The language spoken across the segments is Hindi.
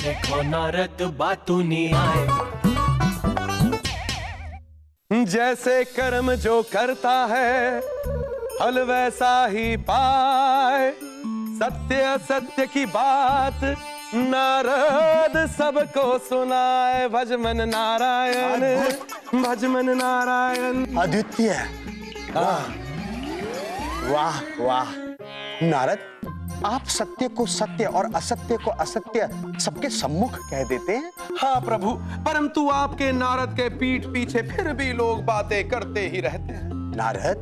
देखो नारद बातू नहीं आए। जैसे कर्म जो करता है फल वैसा ही पाए, सत्य असत्य की बात नारद सबको सुनाए। भज मन नारायण, भज मन नारायण। अद्वितीय। वाह वाह नारद, आप सत्य को सत्य और असत्य को असत्य सबके सम्मुख कह देते हैं। हाँ प्रभु, परंतु आपके नारद के पीठ पीछे फिर भी लोग बातें करते ही रहते हैं। नारद,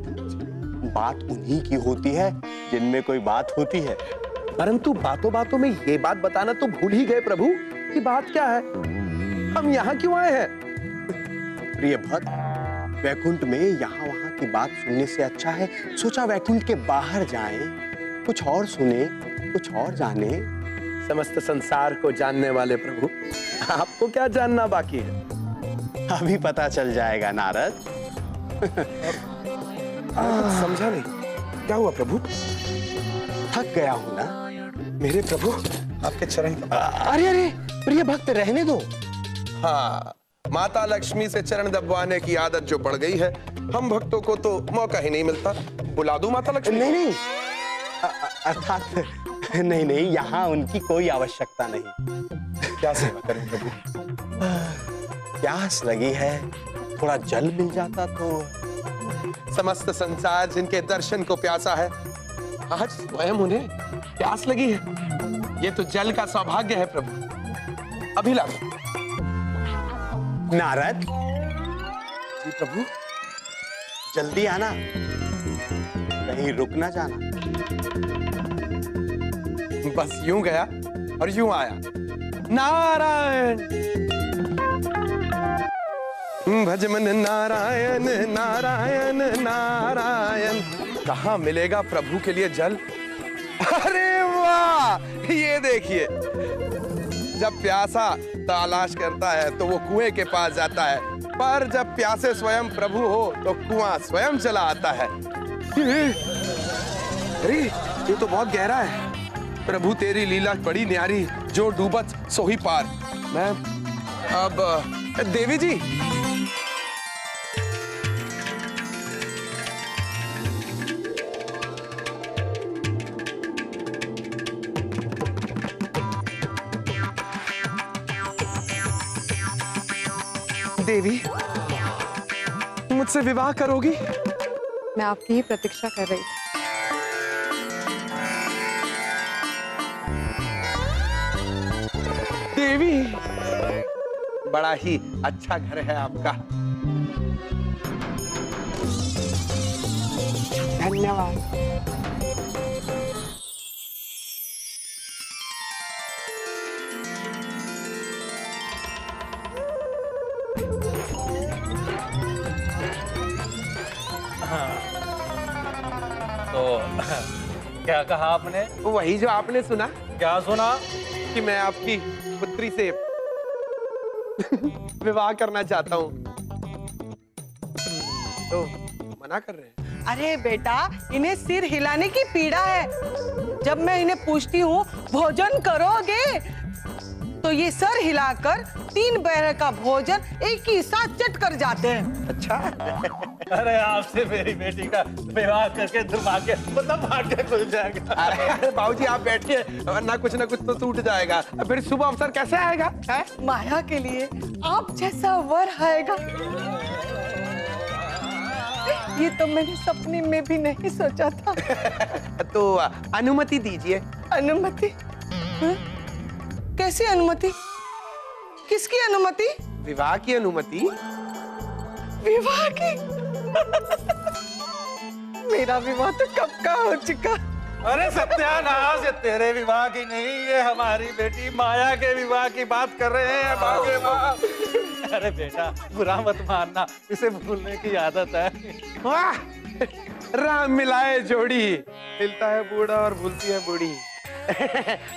बात उन्हीं की होती है जिनमें कोई बात होती है। परंतु बातों बातों में ये बात बताना तो भूल ही गए प्रभु कि बात क्या है, हम यहाँ क्यों आए हैं। प्रिय भक्त, वैकुंठ में यहाँ वहाँ की बात सुनने से अच्छा है सोचा वैकुंठ के बाहर जाएं, कुछ और सुने, कुछ और जाने। समस्त संसार को जानने वाले प्रभु, आपको क्या जानना बाकी है। अभी पता चल जाएगा नारद। समझा नहीं, क्या हुआ प्रभु। थक गया हूं ना। मेरे प्रभु आपके चरण। अरे अरे प्रिय भक्त, रहने दो। हाँ, माता लक्ष्मी से चरण दबवाने की आदत जो पड़ गई है, हम भक्तों को तो मौका ही नहीं मिलता। बुला दूं माता लक्ष्मी? नहीं नहीं, अर्थात नहीं नहीं, यहाँ उनकी कोई आवश्यकता नहीं। क्या सेवा करें प्रभु। प्यास लगी है, थोड़ा जल मिल जाता तो। समस्त संसार जिनके दर्शन को प्यासा है, आज स्वयं उन्हें प्यास लगी है। ये तो जल का सौभाग्य है प्रभु। अभी ला दो। नारद जी प्रभु। जल्दी आना, कहीं रुक ना जाना। बस यूं गया और यूं आया। नारायण भज मन नारायण, नारायण नारायण। कहाँ मिलेगा प्रभु के लिए जल। अरे वाह, ये देखिए, जब प्यासा तलाश करता है तो वो कुएं के पास जाता है, पर जब प्यासे स्वयं प्रभु हो तो कुआं स्वयं चला आता है। अरे ये तो बहुत गहरा है। प्रभु तेरी लीला बड़ी न्यारी, जो डूबत सो ही पार। मैं अब देवी जी, देवी मुझसे विवाह करोगी? मैं आपकी ही प्रतीक्षा कर रही थी। देवी, बड़ा ही अच्छा घर है आपका। धन्यवाद। तो क्या कहा आपने? वही जो आपने सुना। क्या सुना? कि मैं आपकी पुत्री से विवाह करना चाहता हूँ। तो मना कर रहे हैं। अरे बेटा, इन्हें सिर हिलाने की पीड़ा है। जब मैं इन्हें पूछती हूँ भोजन करोगे, तो ये सर हिलाकर 3 पहर का भोजन एक ही साथ चट कर जाते हैं। अच्छा। अरे आपसे मेरी बेटी का विवाह करके दुर्भाग्य मतलब भाग्य खुल जाएगा। अरे बाबूजी आप बैठिए, वरना कुछ ना कुछ तो टूट जाएगा। फिर शुभ अवसर कैसे आएगा है? माया के लिए आप जैसा वर आएगा, ये तो मैंने सपने में भी नहीं सोचा था। तो अनुमति दीजिए। अनुमति? कैसी अनुमति? किसकी अनुमति? विवाह की अनुमति। विवाह की? मेरा विवाह तो कब का हो चुका। अरे सत्यानाश, ये तेरे विवाह की नहीं, ये हमारी बेटी माया के विवाह की बात कर रहे हैं। बागे बाप। अरे बेटा बुरा मत मानना, इसे भूलने की आदत है। वाह, राम मिलाए जोड़ी, मिलता है बूढ़ा और भूलती है बूढ़ी।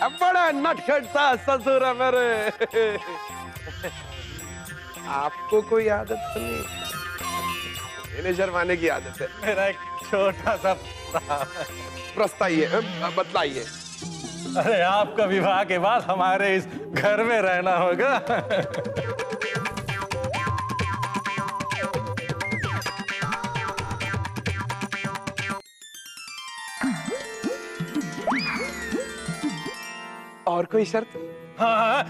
अब बड़ा नटखट सा ससुर है मेरे। आपको कोई आदत तो नहीं? इन्हें शर्माने की आदत है। मेरा एक छोटा सा प्रस्ताइए, बतलाइए। अरे आपका विवाह के बाद हमारे इस घर में रहना होगा। और कोई शर्त? हाँ,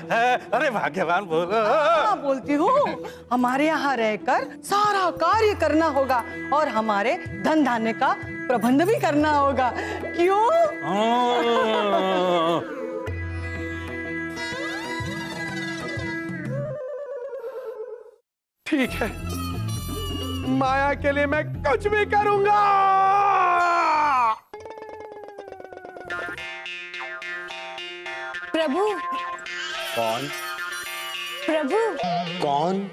अरे भाग्यवान बोलो। हाँ बोलती हूँ, हमारे यहाँ रहकर सारा कार्य करना होगा और हमारे धन धान्य का प्रबंध भी करना होगा। क्यों? ठीक है, माया के लिए मैं कुछ भी करूंगा। प्रभु। कौन? प्रभु। कौन?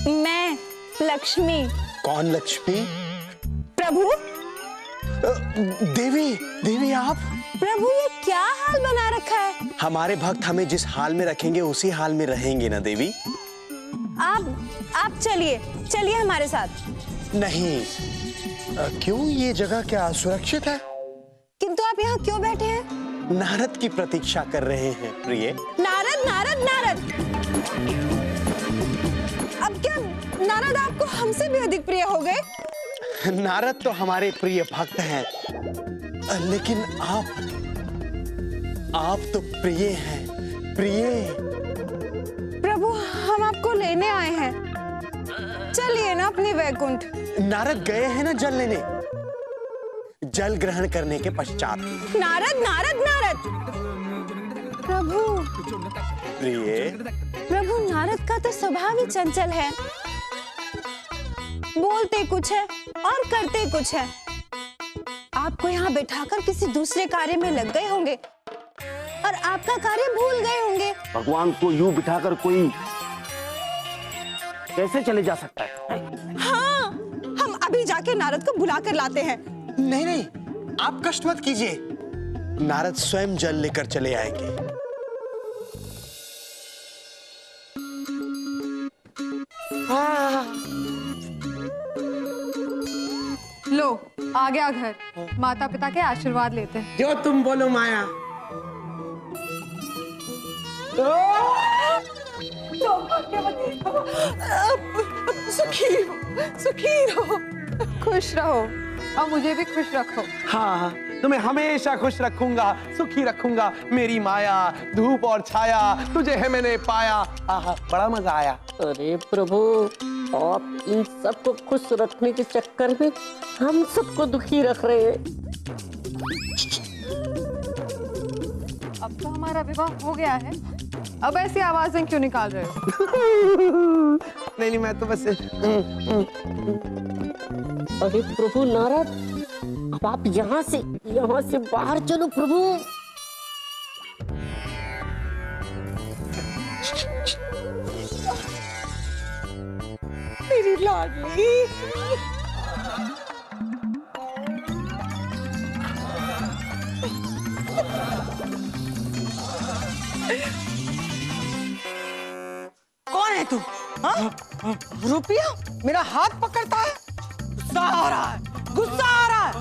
मैं लक्ष्मी। कौन लक्ष्मी? प्रभु। देवी, देवी आप? प्रभु ये क्या हाल बना रखा है? हमारे भक्त हमें जिस हाल में रखेंगे उसी हाल में रहेंगे ना देवी। आप चलिए, चलिए हमारे साथ। नहीं। क्यों, ये जगह क्या सुरक्षित है? किंतु आप यहाँ क्यों बैठे हैं? नारद की प्रतीक्षा कर रहे हैं प्रिय। नारद, नारद, नारद। अब क्या नारद आपको हमसे भी अधिक प्रिय हो गए? नारद तो हमारे प्रिय भक्त हैं, लेकिन आप तो प्रिय हैं, प्रिय। प्रभु हम आपको लेने आए हैं, चलिए ना अपने वैकुंठ। नारद गए हैं ना जल लेने, जल ग्रहण करने के पश्चात। नारद, नारद, नारद। प्रभु। प्रिय। प्रभु नारद का तो स्वभाव ही चंचल है, बोलते कुछ है और करते कुछ है। आपको यहाँ बैठाकर किसी दूसरे कार्य में लग गए होंगे और आपका कार्य भूल गए होंगे। भगवान को यूं बिठाकर कोई कैसे चले जा सकता है? हाँ, हम अभी जाके नारद को बुला कर लाते हैं। नहीं नहीं, आप कष्ट मत कीजिए, नारद स्वयं जल लेकर चले आएंगे। लो आ गया घर, माता पिता के आशीर्वाद लेते हैं। जो तुम बोलो माया। सुखी रहो, सुखी रहो। खुश रहो और मुझे भी खुश रखो। हाँ, तुम्हें हमेशा खुश रखूंगा, सुखी रखूंगा मेरी माया। धूप और छाया तुझे है मैंने पाया। आहा, बड़ा मजा आया। अरे प्रभु, आप इन सबको खुश रखने के चक्कर में हम सबको दुखी रख रहे हैं। अब तो हमारा विवाह हो गया है, अब ऐसी आवाजें क्यों निकाल रहे हो? नहीं, मैं तो बस अरे प्रभु नारद, अब आप यहाँ से बाहर चलो प्रभु। मेरी लाडली। कौन है तू? हाँ? रुपया मेरा हाथ पकड़ता है, गुस्सा आ रहा है, गुस्सा आ रहा है।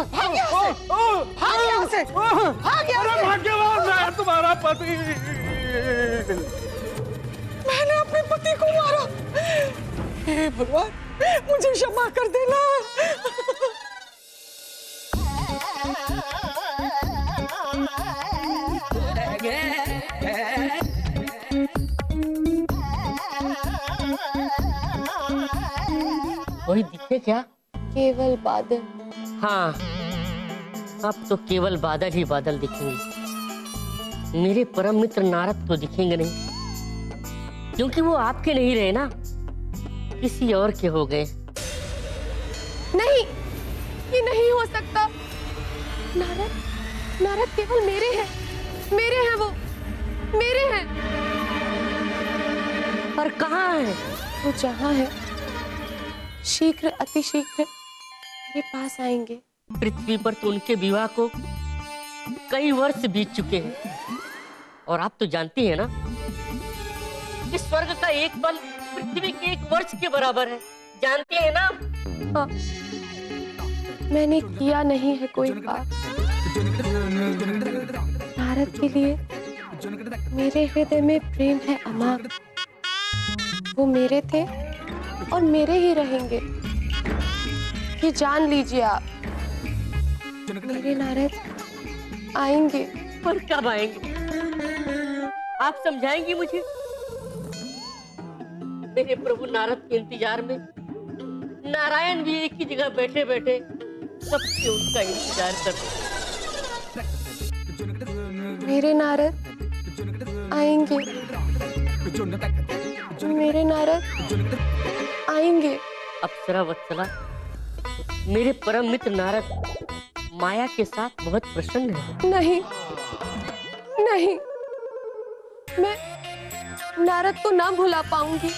भाग यहाँ से, भाग यहाँ से, भाग यहाँ से। भाग्यवान मैं तुम्हारा पति। मैंने अपने पति को मारा। हे भगवान, मुझे क्षमा कर देना। वही दिखे क्या? केवल बादल। हाँ, अब तो केवल बादल ही बादल दिखेंगे। मेरे परम मित्र नारद तो दिखेंगे नहीं, क्योंकि वो आपके नहीं रहे ना, किसी और के हो गए। नहीं, ये नहीं हो सकता। नारद, नारद केवल मेरे हैं, मेरे हैं वो, मेरे हैं। पर कहाँ है? वो जहाँ है शीघ्र, अति शीघ्र मेरे पास आएंगे। पृथ्वी पर तो उनके विवाह को कई वर्ष बीत चुके हैं, और आप तो जानती हैं ना कि स्वर्ग का एक पल पृथ्वी के एक वर्ष के बराबर है। जानती हैं ना? हाँ, मैंने किया नहीं है कोई पाप। नारद के लिए मेरे हृदय में प्रेम है अमाप। वो मेरे थे और मेरे ही रहेंगे, ये जान लीजिए आप। मेरे नारद आएंगे। पर कब आएंगे? आप समझाएंगी मुझे? मेरे प्रभु नारद के इंतजार में नारायण भी एक ही जगह बैठे बैठे सबसे उनका इंतजार करते। मेरे नारद आएंगे। मेरे नारद आएंगे। अप्सरा वत्सला, मेरे परम मित्र नारद माया के साथ बहुत प्रसन्न है। नहीं नहीं, मैं नारद को ना भुला पाऊंगी।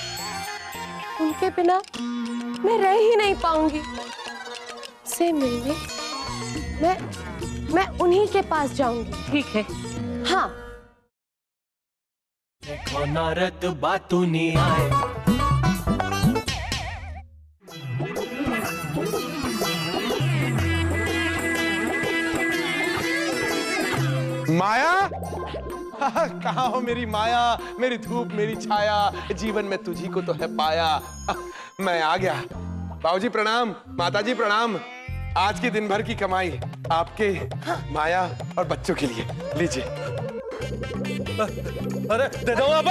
उनके बिना मैं रह ही नहीं पाऊंगी। से मिलने मैं उन्हीं के पास जाऊंगी। ठीक है। हाँ। देखो नारद बातूनी आए। माया, कहाँ हो मेरी माया, मेरी धूप मेरी छाया, जीवन में तुझी को तो है पाया। मैं आ गया। बाबूजी प्रणाम, माताजी प्रणाम। आज के दिन भर की कमाई आपके, माया और बच्चों के लिए लीजिए। अरे दे दो अब।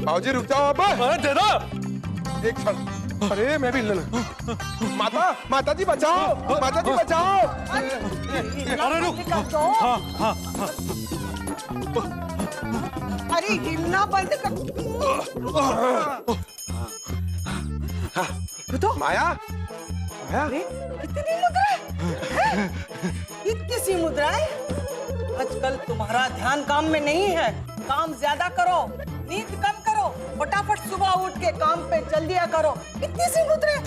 बाबूजी रुक जाओ अब। अरे दे दो। एक क्षण। अरे मैं भी ले लूं। माताजी बचाओ, माताजी बचाओ। अरे रुक। हाँ हाँ हाँ। अरे हिलना बंद कर। तो माया, माया, अरे कितनी मुद्राएं? इतनी सी मुद्राएं? आजकल तुम्हारा ध्यान काम में नहीं है। काम ज्यादा करो, नींद कम करो, फटाफट सुबह उठ के काम पे चल दिया करो। इतनी सी मुद्राएं?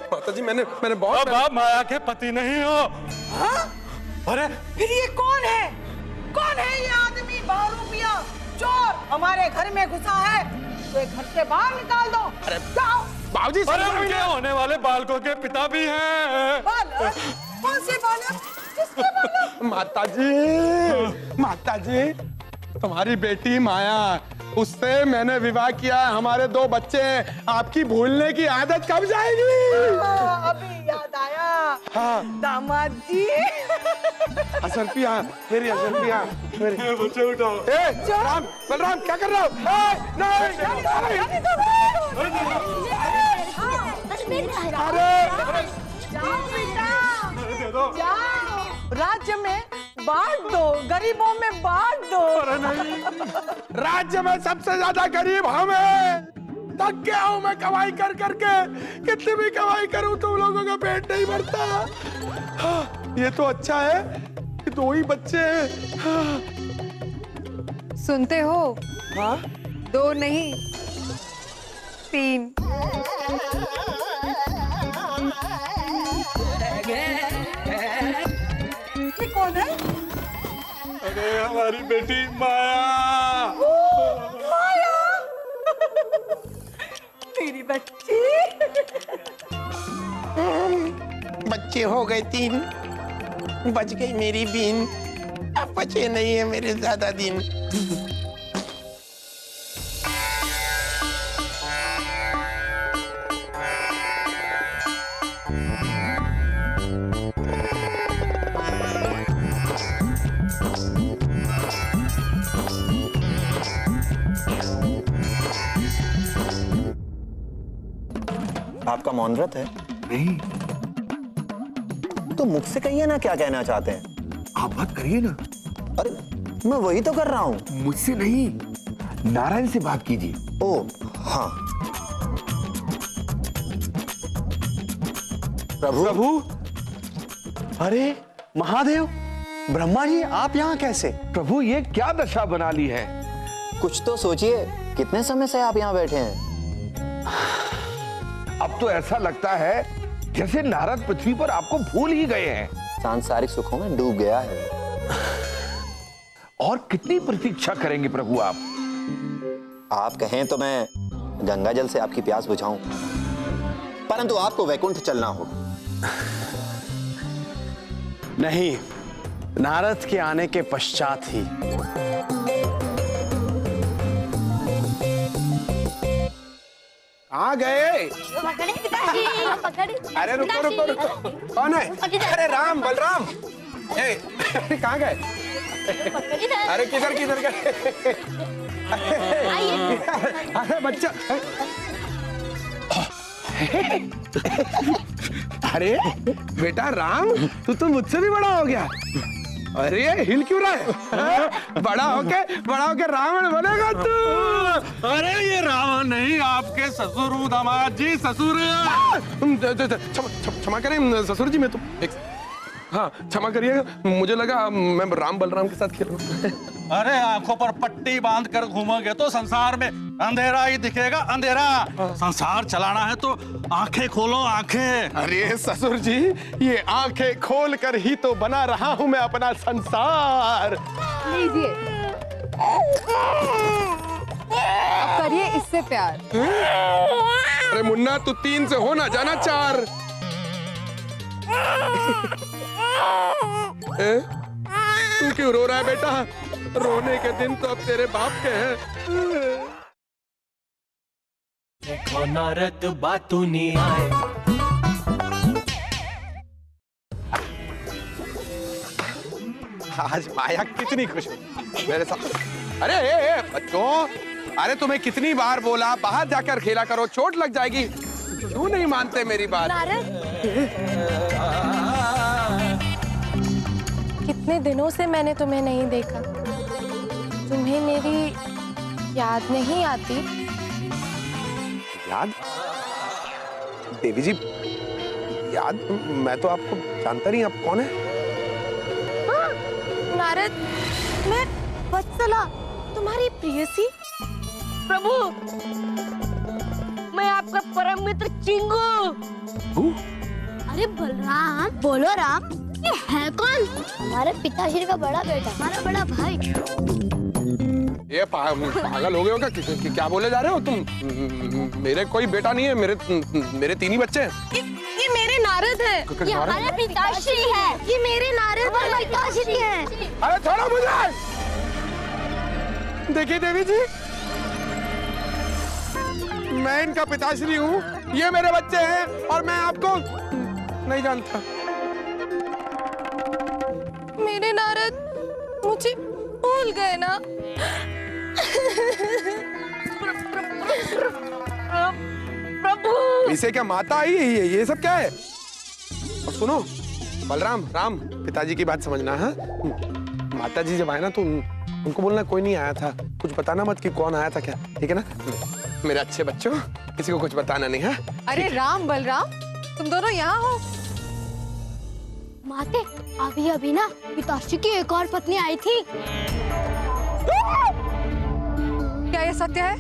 माताजी मैंने बहुत। अब आप माया के पति नहीं हो। हाँ? अरे फिर ये कौन है? कौन है ये आदमी? बहरूपिया चोर हमारे घर में घुसा है, तो घर से बाहर निकाल दो। अरे जाओ। बाबूजी, अरे उनके होने वाले बालकों के पिता भी हैं। बालक? कौन से बालक? किसके बालक? माताजी, तुम्हारी बेटी माया, उससे मैंने विवाह किया। हमारे 2 बच्चे हैं। आपकी भूलने की आदत कब जाएगी? अभी याद आया। हाँ। दामाद जी। असरपिया, मेरी असरपिया, मेरी बच्चे उठाओ। राम, बलराम क्या कर रहा हो? नहीं, अरे जाओ बेटा, जाओ। राज्य में बांट दो, गरीबों में बांट दो। राज्य में सबसे ज्यादा गरीब हम हैं। थक गया हूं मैं कमाई कर करके। कितनी भी कमाई करूं तुम लोगों का पेट नहीं भरता। हाँ, ये तो अच्छा है कि 2 ही बच्चे हैं। हाँ। सुनते हो? हाँ? 2 नहीं 3। ये कौन है? अरे हमारी बेटी माया। माया। मेरी बच्ची। बच्चे हो गए 3, बच गई मेरी बीन। अब बचे नहीं है मेरे ज्यादा दिन। आपका मौन व्रत है? नहीं। तो मुझसे कहिए ना क्या कहना चाहते हैं। आप बात करिए ना। अरे मैं वही तो कर रहा हूँ। मुझसे नहीं, नारायण से बात कीजिए। ओ हाँ। प्रभु। अरे महादेव, ब्रह्मा जी, आप यहाँ कैसे? प्रभु ये क्या दशा बना ली है? कुछ तो सोचिए, कितने समय से आप यहाँ बैठे हैं? अब तो ऐसा लगता है जैसे नारद पृथ्वी पर आपको भूल ही गए हैं। सांसारिक सुखों में डूब गया है। और कितनी प्रतीक्षा करेंगे प्रभु आप? आप कहें तो मैं गंगा जल से आपकी प्यास बुझाऊं, परंतु आपको वैकुंठ चलना होगा। नहीं, नारद के आने के पश्चात ही। कहाँ गए? अरे रुको रुको रुको, कौन है? अरे राम बलराम, अरे कहाँ गए? अरे किधर किधर गए? अरे बच्चा, अरे बेटा राम, तू तो मुझसे भी बड़ा हो गया। अरे हिल क्यों रहा है? बड़ा होके रावण बनेगा तू। अरे ये रावण नहीं, आपके ससुर हूँ दामाद जी, ससुर। क्षमा करें ससुर जी, मैं तो हाँ क्षमा करिएगा, मुझे लगा मैं राम बलराम के साथ खेल रहा हूँ। अरे आंखों पर पट्टी बांध कर घूमोगे तो संसार में अंधेरा ही दिखेगा, अंधेरा। संसार चलाना है तो आंखें खोलो, आंखें। अरे ससुर जी, ये आंखें खोल कर ही तो बना रहा हूँ मैं अपना संसार। लीजिए, अब करिए इससे प्यार। अरे मुन्ना, तू 3 से हो ना जाना 4। तू क्यों रो रहा है बेटा? रोने के दिन तो अब तेरे बाप के हैं। देखो नारद बातू नहीं आए। आज माया कितनी खुश हुई मेरे साथ। अरे बच्चों, अरे तुम्हें कितनी बार बोला बाहर जाकर खेला करो, चोट लग जाएगी। क्यों नहीं मानते मेरी बात? कितने दिनों से मैंने तुम्हें नहीं देखा। तुम्हें मेरी याद नहीं आती? याद? देवी जी, याद? मैं तो आपको जानता नहीं, आप कौन है? हाँ, नारद, मैं वत्सला, तुम्हारी प्रेयसी। प्रभु, मैं आपका परम मित्र चिंगू। अरे बलराम, बोलो राम, ये है कौन? हमारे पिताश्री का बड़ा बेटा, हमारा बड़ा भाई। ये पागल हो गए हो क्या? क्या बोले जा रहे हो तुम? मेरे कोई बेटा नहीं है, मेरे 3 ही बच्चे हैं। ये मेरे नारद है। ये हमारे पिताश्री है। ये मेरे नारद और पिताश्री है। अरे छोड़ो मुझे। देखिए देवी जी, मैं इनका पिताश्री हूँ, ये मेरे बच्चे हैं और मैं आपको नहीं जानता। मेरे नारद मुझे भूल गए ना? प्रभु, इसे क्या माता आई है? ये सब क्या है? और सुनो बलराम, राम, पिताजी की बात समझना है। माता जी जब आए ना तो उनको बोलना कोई नहीं आया था, कुछ बताना मत कि कौन आया था क्या, ठीक है ना? मेरे अच्छे बच्चों, किसी को कुछ बताना नहीं है। अरे राम बलराम, तुम दोनों यहाँ हो? माते, अभी अभी ना पिताश्री की एक और पत्नी आई थी। क्या ये सत्य है?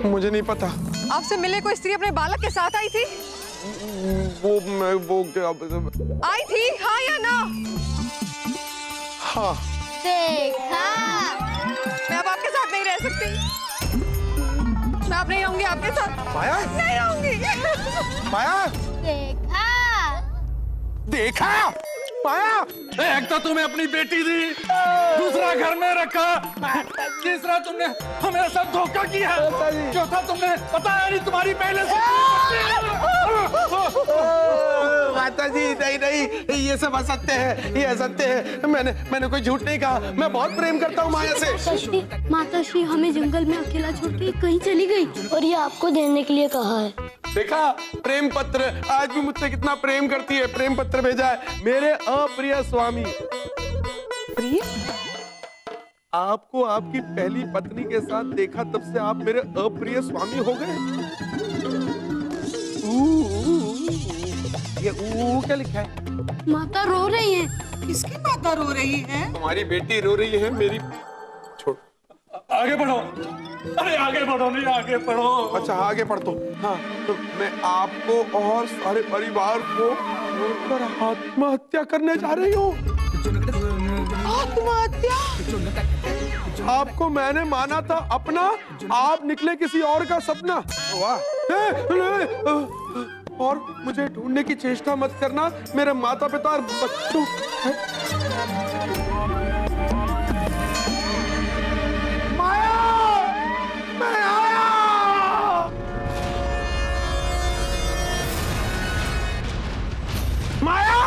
मुझे नहीं पता। आपसे मिलने कोई स्त्री अपने बालक के साथ आई थी? वो आई थी, हाँ या ना? हाँ। देखा, मैं अब आपके साथ नहीं रह सकती। मैं अब नहीं रहूंगी आपके साथ। माया? नहीं रहूंगी। माया? देखा माया? एक तो तुम्हें अपनी बेटी दी, दूसरा घर में रखा, तीसरा तुमने हमें सब धोखा किया, चौथा तुमने बताया नहीं तुम्हारी पहले से। माता जी नहीं नहीं, ये सब असत्य है, ये असत्य है। मैंने कोई झूठ नहीं कहा, मैं बहुत प्रेम करता हूँ माया से। माताश्री हमें जंगल में अकेला छोड़ के कहीं चली गई और ये आपको देने के लिए कहा है। देखा, प्रेम पत्र, आज भी मुझसे कितना प्रेम करती है, प्रेम पत्र भेजा है। मेरे अप्रिय स्वामी, प्रिय? आपको आपकी पहली पत्नी के साथ देखा तब से आप मेरे अप्रिय स्वामी हो गए। ये क्या लिखा है? माता रो रही है। किसकी माता रो रही है? तुम्हारी बेटी रो रही है, मेरी। छोड़, आगे बढ़ो। अरे आगे बढ़ो, नहीं आगे बढ़ो। अच्छा आगे बढ़ तो। हाँ, तो मैं आपको और सारे परिवार को छोड़कर आत्महत्या करने जा रही हूँ। आत्महत्या? आपको मैंने माना था अपना, आप निकले किसी और का सपना। वाह। और मुझे ढूंढने की चेष्टा मत करना मेरे माता पिता और बच्चों। माया, मैं आया। माया,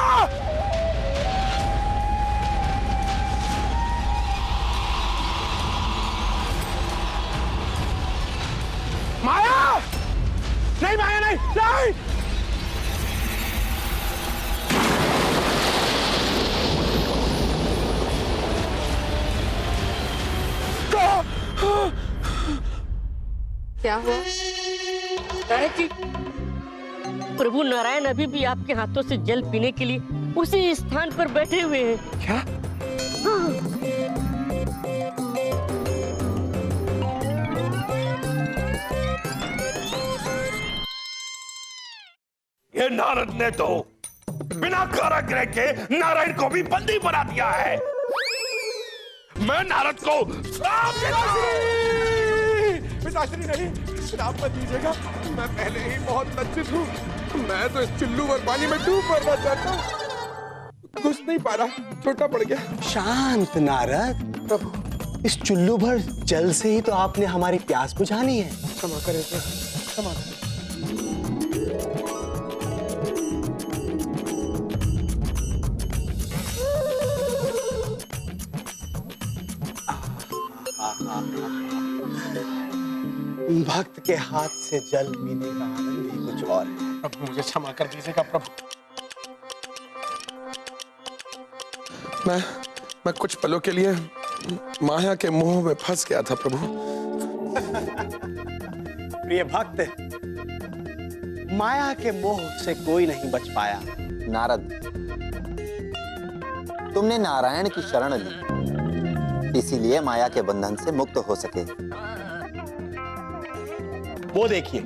माया, नहीं माया, नहीं नहीं। क्या हुआ? नारद जी, प्रभु नारायण अभी भी आपके हाथों से जल पीने के लिए उसी स्थान पर बैठे हुए हैं। क्या? ये नारद ने तो बिना कारागृह के नारायण को भी बंदी बना दिया है। मैं नारद को श्राप देता हूं। पिताश्री नहीं, श्राप मत दीजिएगा। मैं पहले ही बहुत लज्जित हूँ। मैं तो इस चुल्लू भर पानी में डूब मरना चाहता हूँ। कुछ नहीं पा रहा, छोटा पड़ गया। शांत नारद। प्रभु, इस चुल्लू भर जल से ही तो आपने हमारी प्यास बुझानी है। क्षमा करें, क्षमा करें। भक्त के हाथ से जल पीने का आनंद ही कुछ और है। प्रभु, मुझे क्षमा कर दीजिएगा प्रभु। मैं कुछ पलों के लिए माया के मोह में फंस गया था प्रभु। प्रिय भक्त, माया के मोह से कोई नहीं बच पाया। नारद, तुमने नारायण की शरण ली, इसीलिए माया के बंधन से मुक्त हो सके। वो देखिए,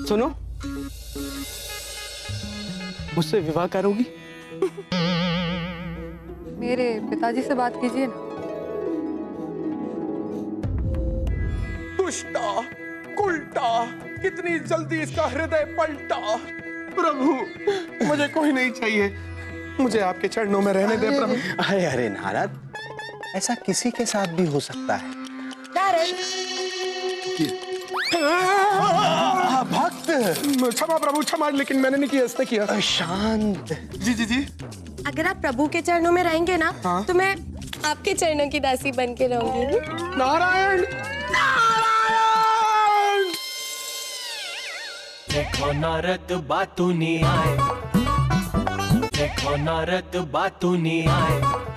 सुनो, मुझसे विवाह करोगी? मेरे पिताजी से बात कीजिए ना। दुष्टा, उल्टा, कितनी जल्दी इसका हृदय पलटा। प्रभु, मुझे कोई नहीं चाहिए, मुझे आपके चरणों में रहने दे प्रभु। अरे अरे नारद, ऐसा किसी के साथ भी हो सकता है। भक्त, क्षमा प्रभु, क्षमा, लेकिन मैंने नहीं किया, इसने किया। शांत। जी जी जी। अगर आप प्रभु के चरणों में रहेंगे ना, तो मैं आपके चरणों की दासी बन के रहूंगी। नारायण, नारायण। देखो नारद बातूनी आए, देखो नारद बातूनी आए।